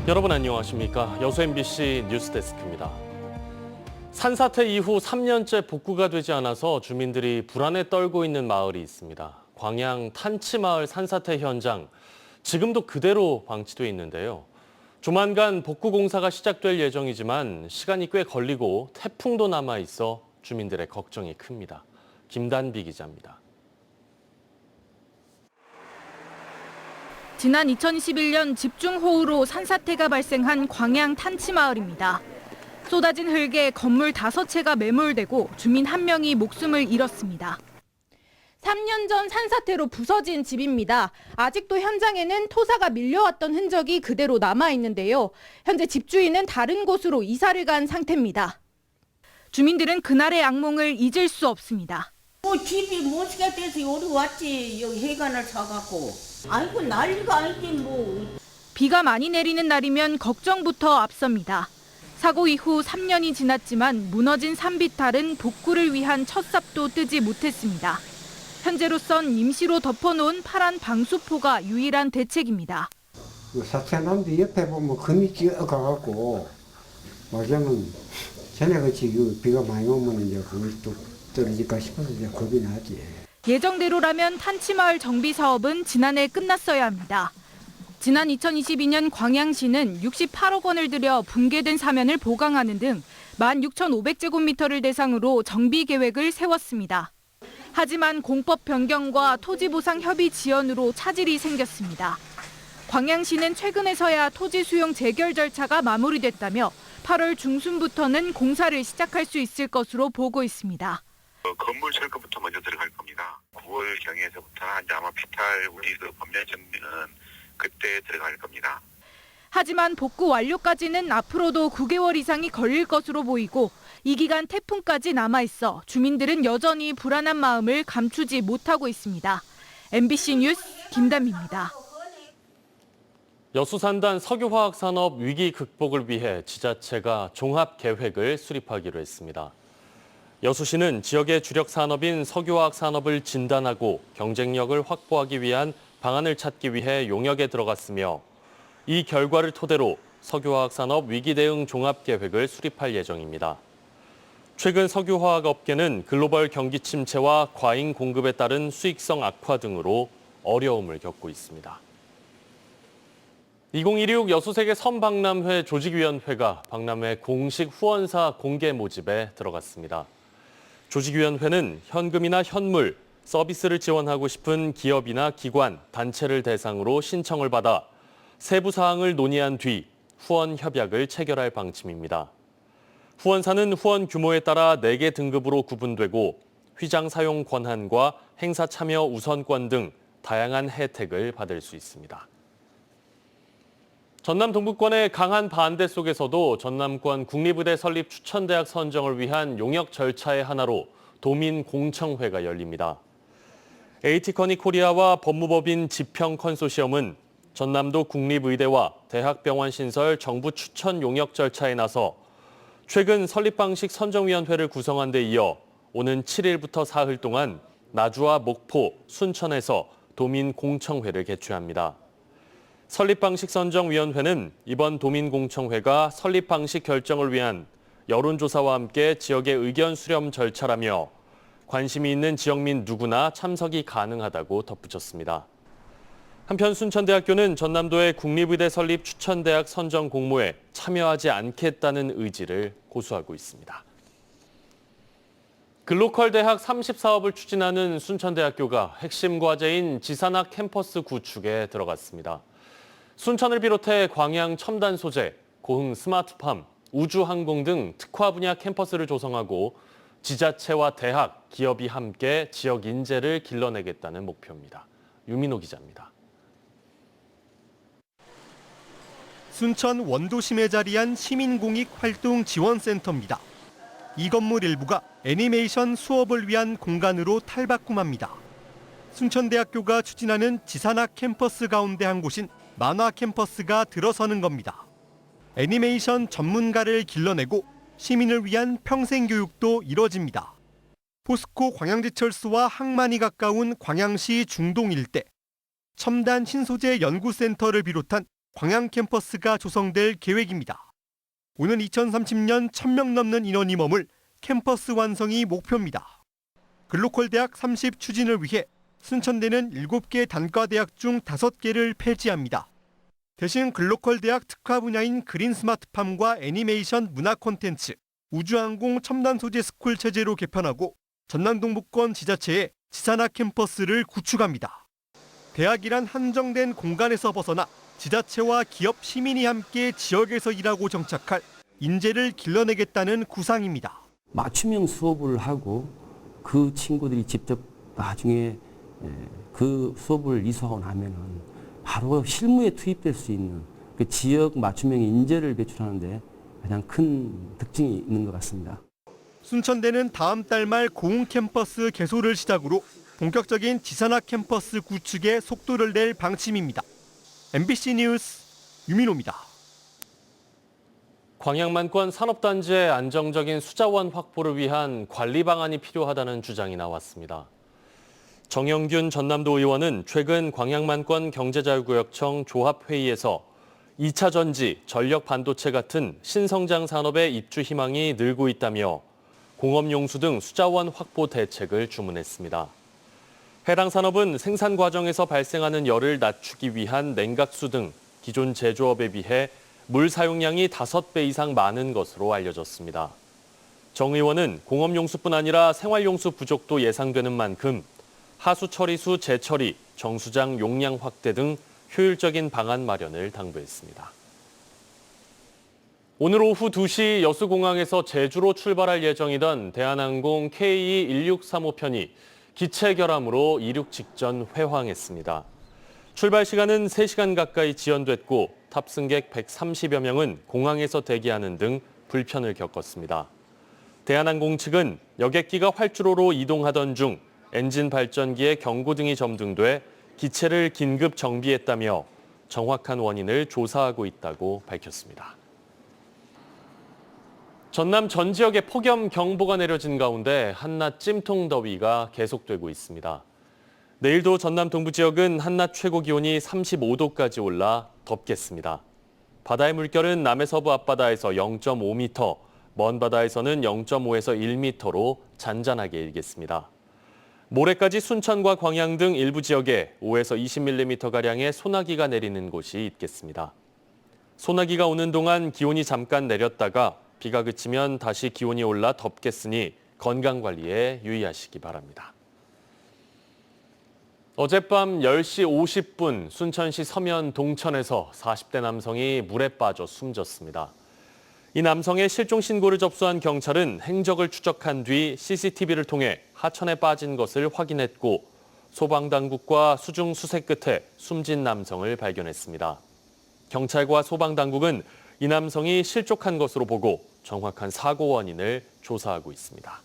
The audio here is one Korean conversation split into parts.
여러분 안녕하십니까? 여수 MBC 뉴스데스크입니다. 산사태 이후 3년째 복구가 되지 않아서 주민들이 불안에 떨고 있는 마을이 있습니다. 광양 탄치마을 산사태 현장, 지금도 그대로 방치돼 있는데요. 조만간 복구 공사가 시작될 예정이지만 시간이 꽤 걸리고 태풍도 남아 있어 주민들의 걱정이 큽니다. 김단비 기자입니다. 지난 2021년 집중호우로 산사태가 발생한 광양 탄치마을입니다. 쏟아진 흙에 건물 5채가 매몰되고 주민 1명이 목숨을 잃었습니다. 3년 전 산사태로 부서진 집입니다. 아직도 현장에는 토사가 밀려왔던 흔적이 그대로 남아있는데요. 현재 집주인은 다른 곳으로 이사를 간 상태입니다. 주민들은 그날의 악몽을 잊을 수 없습니다. 집이 못시가 돼서 여기 왔지. 여기 해관을 사갖고. 아이고 난리가 아니지 뭐. 비가 많이 내리는 날이면 걱정부터 앞섭니다. 사고 이후 3년이 지났지만 무너진 산비탈은 복구를 위한 첫 삽도 뜨지 못했습니다. 현재로선 임시로 덮어놓은 파란 방수포가 유일한 대책입니다. 사천남도 옆에 보면 금이 찌어가갖고 말하자면 전에같이 비가 많이 오면 이제 그걸 또 떨어질까 싶어서 이제 겁이 나지. 예정대로라면 탄치마을 정비 사업은 지난해 끝났어야 합니다. 지난 2022년 광양시는 68억 원을 들여 붕괴된 사면을 보강하는 등 16,500제곱미터를 대상으로 정비 계획을 세웠습니다. 하지만 공법 변경과 토지보상 협의 지연으로 차질이 생겼습니다. 광양시는 최근에서야 토지 수용 재결 절차가 마무리됐다며 8월 중순부터는 공사를 시작할 수 있을 것으로 보고 있습니다. 건물 철거부터 먼저 들어갈 겁니다. 9월 경에서부터 이제 아마 피탈 우리 법령 정비는 그때 들어갈 겁니다. 하지만 복구 완료까지는 앞으로도 9개월 이상이 걸릴 것으로 보이고 이 기간 태풍까지 남아있어 주민들은 여전히 불안한 마음을 감추지 못하고 있습니다. MBC 뉴스 김담입니다. 여수산단 석유화학산업 위기 극복을 위해 지자체가 종합계획을 수립하기로 했습니다. 여수시는 지역의 주력 산업인 석유화학 산업을 진단하고 경쟁력을 확보하기 위한 방안을 찾기 위해 용역에 들어갔으며 이 결과를 토대로 석유화학 산업 위기 대응 종합계획을 수립할 예정입니다. 최근 석유화학 업계는 글로벌 경기 침체와 과잉 공급에 따른 수익성 악화 등으로 어려움을 겪고 있습니다. 2016 여수세계 선박람회 조직위원회가 박람회 공식 후원사 공개 모집에 들어갔습니다. 조직위원회는 현금이나 현물, 서비스를 지원하고 싶은 기업이나 기관, 단체를 대상으로 신청을 받아 세부 사항을 논의한 뒤 후원 협약을 체결할 방침입니다. 후원사는 후원 규모에 따라 4개 등급으로 구분되고 휘장 사용 권한과 행사 참여 우선권 등 다양한 혜택을 받을 수 있습니다. 전남 동부권의 강한 반대 속에서도 전남권 국립의대 설립 추천대학 선정을 위한 용역 절차의 하나로 도민공청회가 열립니다. 에이티커니코리아와 법무법인 지평 컨소시엄은 전남도 국립의대와 대학병원 신설 정부 추천 용역 절차에 나서 최근 설립 방식 선정위원회를 구성한 데 이어 오는 7일부터 사흘 동안 나주와 목포, 순천에서 도민공청회를 개최합니다. 설립 방식 선정위원회는 이번 도민공청회가 설립 방식 결정을 위한 여론조사와 함께 지역의 의견 수렴 절차라며 관심이 있는 지역민 누구나 참석이 가능하다고 덧붙였습니다. 한편 순천대학교는 전남도의 국립의대 설립 추천대학 선정 공모에 참여하지 않겠다는 의지를 고수하고 있습니다. 글로컬 대학 30사업을 추진하는 순천대학교가 핵심 과제인 지산학 캠퍼스 구축에 들어갔습니다. 순천을 비롯해 광양 첨단 소재, 고흥 스마트팜, 우주항공 등 특화 분야 캠퍼스를 조성하고 지자체와 대학, 기업이 함께 지역 인재를 길러내겠다는 목표입니다. 유민호 기자입니다. 순천 원도심에 자리한 시민공익활동지원센터입니다. 이 건물 일부가 애니메이션 수업을 위한 공간으로 탈바꿈합니다. 순천대학교가 추진하는 지산학 캠퍼스 가운데 한 곳인 만화 캠퍼스가 들어서는 겁니다. 애니메이션 전문가를 길러내고 시민을 위한 평생교육도 이뤄집니다. 포스코 광양제철소와 항만이 가까운 광양시 중동 일대, 첨단 신소재 연구센터를 비롯한 광양 캠퍼스가 조성될 계획입니다. 오는 2030년 1,000명 넘는 인원이 머물 캠퍼스 완성이 목표입니다. 글로컬 대학 30 추진을 위해 순천대는 7개 단과대학 중 5개를 폐지합니다. 대신 글로컬 대학 특화 분야인 그린 스마트팜과 애니메이션 문화 콘텐츠, 우주항공 첨단 소재 스쿨 체제로 개편하고 전남 동부권 지자체에 지산학 캠퍼스를 구축합니다. 대학이란 한정된 공간에서 벗어나 지자체와 기업, 시민이 함께 지역에서 일하고 정착할 인재를 길러내겠다는 구상입니다. 맞춤형 수업을 하고 그 친구들이 직접 나중에 그 수업을 이수하고 나면은 바로 실무에 투입될 수 있는 그 지역 맞춤형 인재를 배출하는 데 가장 큰 특징이 있는 것 같습니다. 순천대는 다음 달 말 고흥 캠퍼스 개소를 시작으로 본격적인 지산학 캠퍼스 구축에 속도를 낼 방침입니다. MBC 뉴스 유민호입니다. 광양만권 산업단지의 안정적인 수자원 확보를 위한 관리 방안이 필요하다는 주장이 나왔습니다. 정영균 전남도 의원은 최근 광양만권 경제자유구역청 조합회의에서 2차 전지, 전력 반도체 같은 신성장 산업의 입주 희망이 늘고 있다며 공업용수 등 수자원 확보 대책을 주문했습니다. 해당 산업은 생산 과정에서 발생하는 열을 낮추기 위한 냉각수 등 기존 제조업에 비해 물 사용량이 5배 이상 많은 것으로 알려졌습니다. 정 의원은 공업용수뿐 아니라 생활용수 부족도 예상되는 만큼 하수 처리수 재처리, 정수장 용량 확대 등 효율적인 방안 마련을 당부했습니다. 오늘 오후 2시 여수공항에서 제주로 출발할 예정이던 대한항공 KE1635편이 기체 결함으로 이륙 직전 회항했습니다. 출발 시간은 3시간 가까이 지연됐고 탑승객 130여 명은 공항에서 대기하는 등 불편을 겪었습니다. 대한항공 측은 여객기가 활주로로 이동하던 중 엔진 발전기에 경고등이 점등돼 기체를 긴급 정비했다며 정확한 원인을 조사하고 있다고 밝혔습니다. 전남 전 지역에 폭염 경보가 내려진 가운데 한낮 찜통 더위가 계속되고 있습니다. 내일도 전남 동부 지역은 한낮 최고 기온이 35도까지 올라 덥겠습니다. 바다의 물결은 남해 서부 앞바다에서 0.5m, 먼 바다에서는 0.5에서 1m로 잔잔하게 일겠습니다. 모레까지 순천과 광양 등 일부 지역에 5에서 20mm가량의 소나기가 내리는 곳이 있겠습니다. 소나기가 오는 동안 기온이 잠깐 내렸다가 비가 그치면 다시 기온이 올라 덥겠으니 건강관리에 유의하시기 바랍니다. 어젯밤 10시 50분 순천시 서면 동천에서 40대 남성이 물에 빠져 숨졌습니다. 이 남성의 실종 신고를 접수한 경찰은 행적을 추적한 뒤 CCTV를 통해 하천에 빠진 것을 확인했고 소방당국과 수중 수색 끝에 숨진 남성을 발견했습니다. 경찰과 소방당국은 이 남성이 실족한 것으로 보고 정확한 사고 원인을 조사하고 있습니다.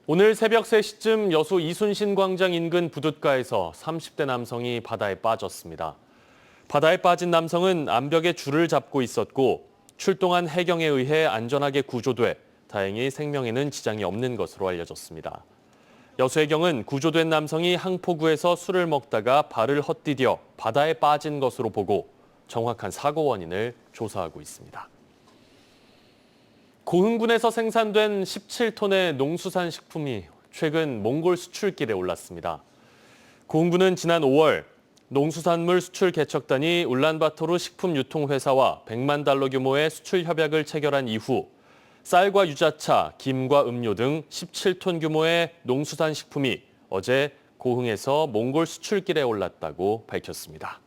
오늘 새벽 3시쯤 여수 이순신 광장 인근 부둣가에서 30대 남성이 바다에 빠졌습니다. 바다에 빠진 남성은 암벽에 줄을 잡고 있었고 출동한 해경에 의해 안전하게 구조돼 다행히 생명에는 지장이 없는 것으로 알려졌습니다. 여수해경은 구조된 남성이 항포구에서 술을 먹다가 발을 헛디뎌 바다에 빠진 것으로 보고 정확한 사고 원인을 조사하고 있습니다. 고흥군에서 생산된 17톤의 농수산 식품이 최근 몽골 수출길에 올랐습니다. 고흥군은 지난 5월 농수산물 수출 개척단이 울란바토르 식품유통회사와 100만 달러 규모의 수출 협약을 체결한 이후 쌀과 유자차, 김과 음료 등 17톤 규모의 농수산 식품이 어제 고흥에서 몽골 수출길에 올랐다고 밝혔습니다.